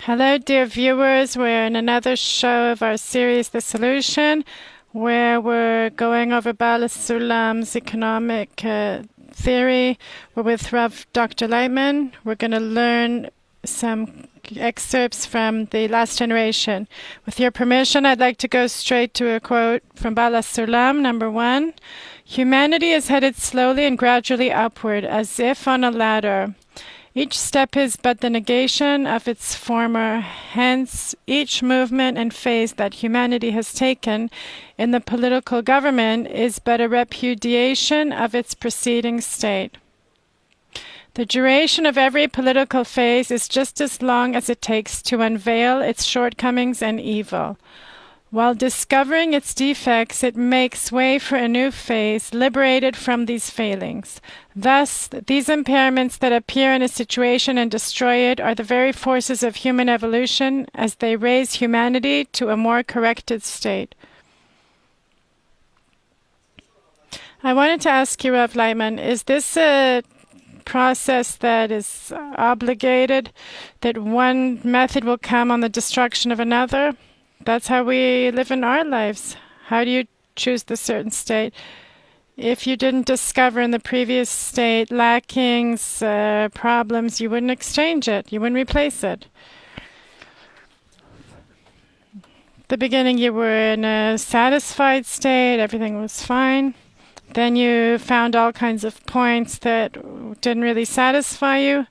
Hello, dear viewers. We're in another show of our series, The Solution, where we're going over Baal HaSulam's economic theory. We're with Rav Dr. Lightman. We're going to learn some excerpts from the last generation. With your permission, I'd like to go straight to a quote from Baal HaSulam, number 1. Humanity is headed slowly and gradually upward, as if on a ladder. Each step is but the negation of its former. Hence, each movement and phase that humanity has taken in the political government is but a repudiation of its preceding state. The duration of every political phase is just as long as it takes to unveil its shortcomings and evil. While discovering its defects, it makes way for a new phase, liberated from these failings. Thus, these impairments that appear in a situation and destroy it are the very forces of human evolution as they raise humanity to a more corrected state. I wanted to ask you, Rav Lightman, is this a process that is obligated, that one method will come on the destruction of another? That's how we live in our lives. How do you choose the certain state? If you didn't discover in the previous state lackings, problems, you wouldn't exchange it. You wouldn't replace it. At the beginning, you were in a satisfied state. Everything was fine. Then you found all kinds of points that didn't really satisfy you.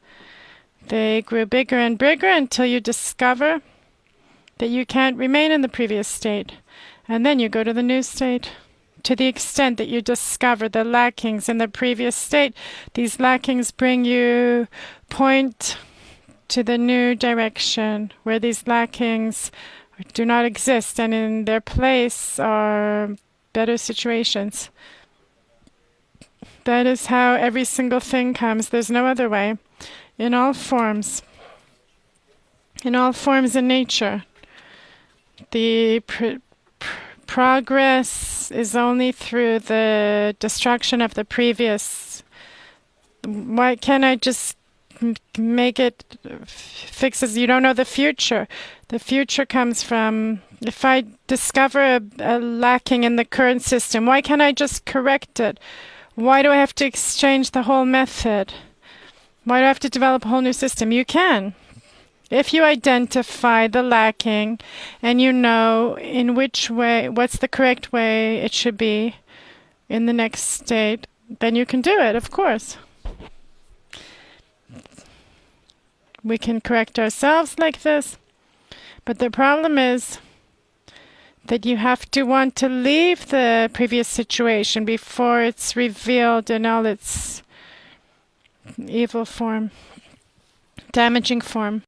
They grew bigger and bigger until you discover that you can't remain in the previous state. And then you go to the new state. To the extent that you discover the lackings in the previous state, these lackings bring you point to the new direction where these lackings do not exist, and in their place are better situations. That is how every single thing comes. There's no other way. In all forms. In all forms in nature. The progress is only through the destruction of the previous. Why can't I just make it fixes? You don't know the future. The future comes from, if I discover a lacking in the current system, why can't I just correct it? Why do I have to exchange the whole method? Why do I have to develop a whole new system? You can. If you identify the lacking and you know in which way, what's the correct way it should be in the next state, then you can do it, of course. We can correct ourselves like this, but the problem is that you have to want to leave the previous situation before it's revealed in all its evil form, damaging form.